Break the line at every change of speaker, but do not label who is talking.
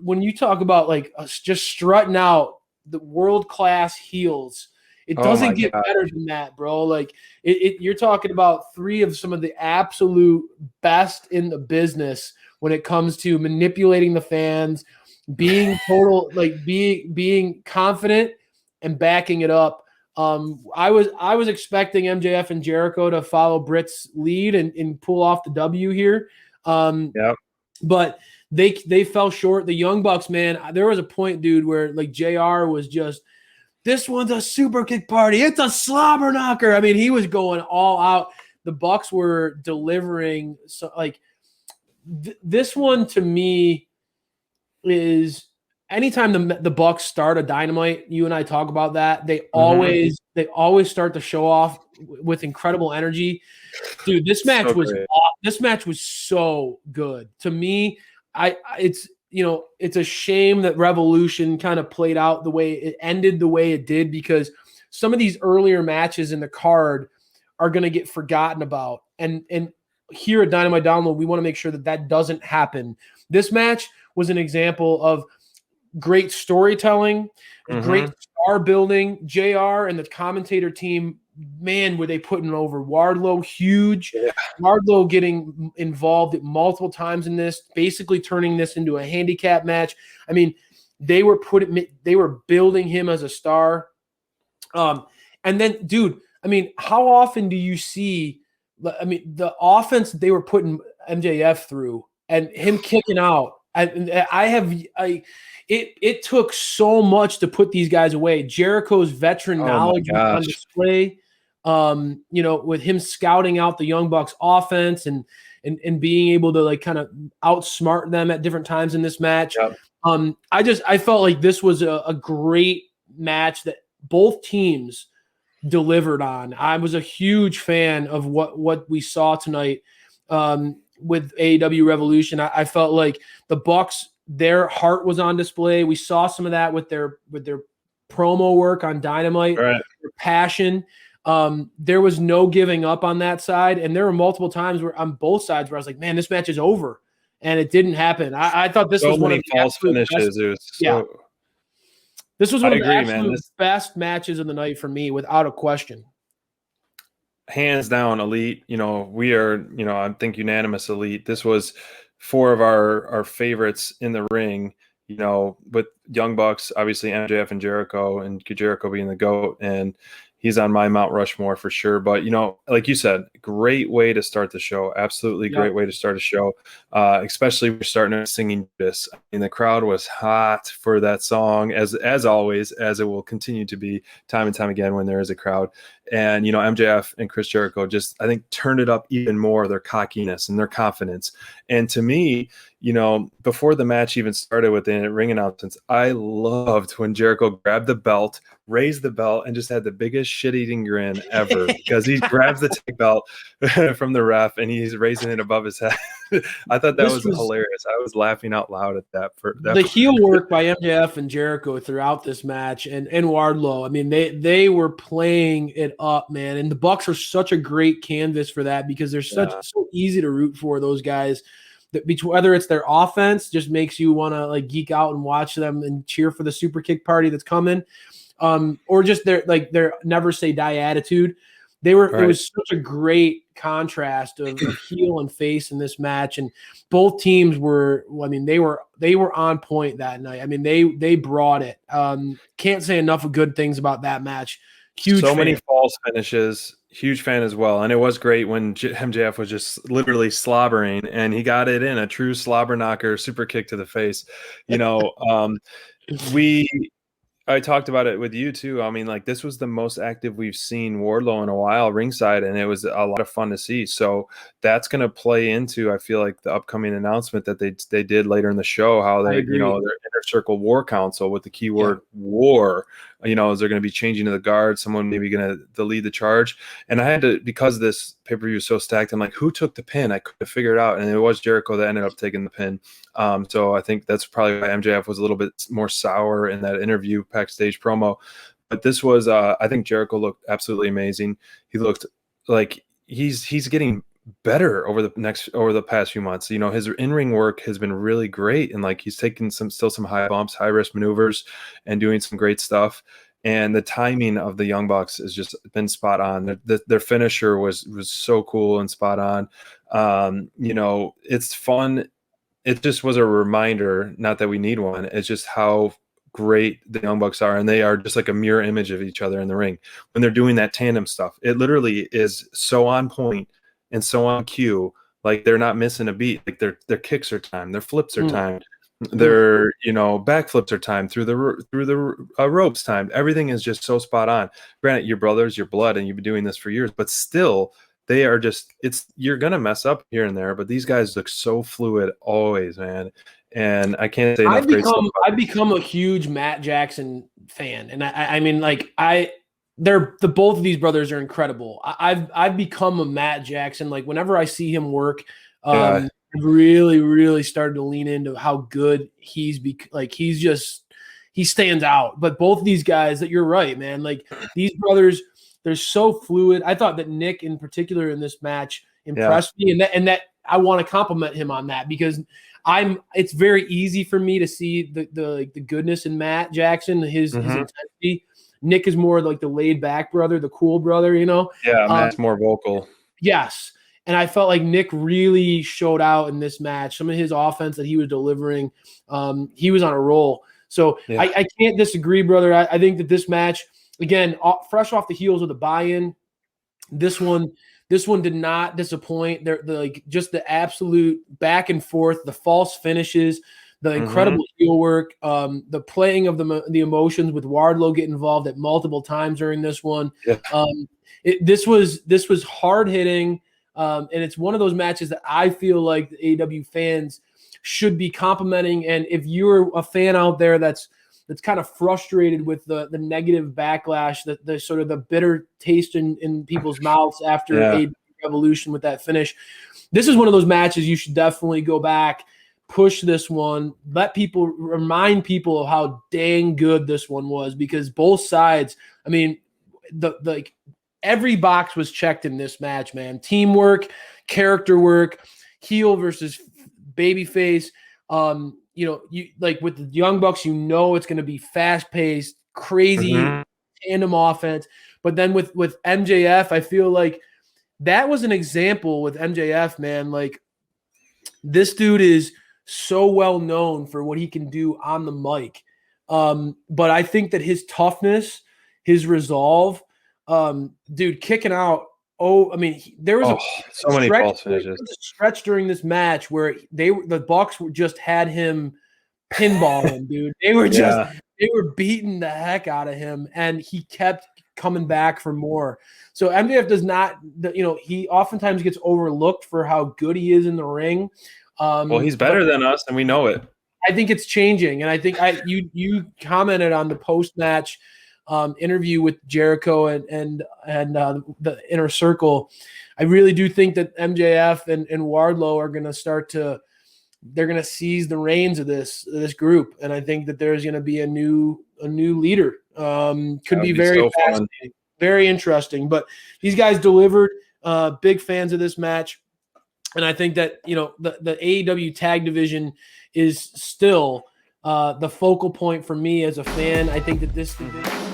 when you talk about like us just strutting out the world-class heels, it doesn't get better than that, bro. Like you're talking about three of some of the absolute best in the business when it comes to manipulating the fans, being being confident and backing it up. I was expecting MJF and Jericho to follow Britt's lead and pull off the W here. But they fell short. The Young Bucks, man, there was a point, dude, where like JR was just, this one's a super kick party. It's a slobber knocker. I mean, he was going all out. The Bucks were delivering. So like this one to me is anytime the Bucks start a Dynamite, you and I talk about that. They always start the show off with incredible energy. Dude, this match was so good. To me, it's a shame that Revolution kind of played out the way it ended, the way it did, because some of these earlier matches in the card are going to get forgotten about. And here at Dynamite Download, we want to make sure that doesn't happen. This match was an example of great storytelling, great star building. JR and the commentator team, man, were they putting over Wardlow huge. Yeah. Wardlow getting involved multiple times in this, basically turning this into a handicap match. I mean, they were building him as a star. And then, dude, I mean, how often do you see? I mean, the offense they were putting MJF through and him kicking out. It took so much to put these guys away. Jericho's veteran knowledge was on display. With him scouting out the Young Bucks offense and being able to like kind of outsmart them at different times in this match. Yep. I felt like this was a great match that both teams delivered on. I was a huge fan of what we saw tonight with AEW Revolution. I felt like the Bucks, their heart was on display. We saw some of that with their promo work on Dynamite, right. Their passion. There was no giving up on that side, and there were multiple times where on both sides where I was like, "Man, this match is over," and it didn't happen. I thought this was one of the false finishes. This was one of the absolute best matches of the night for me, without a question.
Hands down, elite. We are, I think unanimous elite. This was four of our favorites in the ring. With Young Bucks, obviously MJF and Jericho being the GOAT, and he's on my Mount Rushmore for sure. But, like you said, great way to start the show. Absolutely great way to start a show, especially we're starting singing this. I mean, the crowd was hot for that song, as always, as it will continue to be time and time again when there is a crowd. And, MJF and Chris Jericho just, I think, turned it up even more, their cockiness and their confidence. And to me, before the match even started with the ring announcements, I loved when Jericho grabbed the belt, raised the belt, and just had the biggest shit-eating grin ever because he grabs the tag belt from the ref and he's raising it above his head. I thought that was hilarious. I was laughing out loud at that.
The heel work by MJF and Jericho throughout this match and Wardlow, I mean, they were playing it up, man. And the Bucks are such a great canvas for that because they're so easy to root for, those guys. Whether it's their offense just makes you want to like geek out and watch them and cheer for the super kick party that's coming, or just their never say die attitude. It was such a great contrast of heel and face in this match, and both teams were. I mean, they were on point that night. I mean, they brought it. Can't say enough of good things about that match. Huge. So
many false finishes. Huge fan as well. And it was great when MJF was just literally slobbering and he got it in, a true slobber knocker, super kick to the face. I talked about it with you too. I mean, like, this was the most active we've seen Wardlow in a while ringside, and it was a lot of fun to see. So that's going to play into, I feel like, the upcoming announcement that they did later in the show, how they, their Inner Circle War Council with the keyword war, is they're going to be changing to the guard, someone maybe going to lead the charge. And I had to, because this pay-per-view is so stacked, I'm like, who took the pin? I couldn't figure it out. And it was Jericho that ended up taking the pin. So I think that's probably why MJF was a little bit more sour in that interview backstage promo. But this was, I think Jericho looked absolutely amazing. He looked like he's getting better over the past few months. You know, his in-ring work has been really great, and like he's taking still some high bumps, high risk maneuvers, and doing some great stuff. And the timing of the Young Bucks has just been spot on. Their finisher was so cool and spot on. You know, it's fun. It just was a reminder, not that we need one. It's just how great the Young Bucks are, and they are just like a mirror image of each other in the ring when they're doing that tandem stuff. It literally is so on point and so on cue. Like they're not missing a beat. Like their kicks are timed, their flips are timed, their backflips are timed, through the ropes timed. Everything is just so spot on. Granted, your brothers, your blood, and you've been doing this for years, but still, they are just, you're gonna mess up here and there, but these guys look so fluid always, man. And I can't say enough great stuff about
I've become a huge Matt Jackson fan, and I mean, like both of these brothers are incredible. I've become a Matt Jackson. Like whenever I see him work, I've really started to lean into how good he stands out. But both of these guys, that you're right, man. Like these brothers, they're so fluid. I thought that Nick in particular in this match impressed me, and that I want to compliment him on that, because it's very easy for me to see the goodness in Matt Jackson, his intensity. Nick is more like the laid back brother, the cool brother, you know?
Yeah, Matt's more vocal.
Yes. And I felt like Nick really showed out in this match. Some of his offense that he was delivering, he was on a roll. So I can't disagree, brother. I think that this match, again, fresh off the heels of the buy-in, this one did not disappoint. Just the absolute back and forth, the false finishes, the incredible heel work, the playing of the emotions with Wardlow getting involved at multiple times during this one.
Yeah.
This was hard hitting, and it's one of those matches that I feel like the AEW fans should be complimenting. And if you're a fan out there that's kind of frustrated with the negative backlash, the sort of the bitter taste in people's mouths after AEW Revolution with that finish, this is one of those matches you should definitely go back, push this one, remind people of how dang good this one was, because both sides, I mean, every box was checked in this match, man. Teamwork, character work, heel versus babyface. You like with the Young Bucks, it's going to be fast paced, crazy tandem offense. But then with MJF, I feel like that was an example with MJF, man. Like this dude is so well known for what he can do on the mic. But I think that his toughness, his resolve, dude, kicking out. I mean, there was
so many false finishes.
There was a stretch during this match where the Bucks just had him pinballing, dude. They were beating the heck out of him, and he kept coming back for more. So MJF does not, he oftentimes gets overlooked for how good he is in the ring.
Well, he's better than us, and we know it.
I think it's changing, and I think you commented on the post-match interview with Jericho and the Inner Circle. I really do think that MJF and Wardlow are going to they're going to seize the reins of this group, and I think that there's going to be a new leader. Could be very fascinating, very interesting. But these guys delivered. Big fans of this match. And I think that, the AEW tag division is still the focal point for me as a fan. I think that this division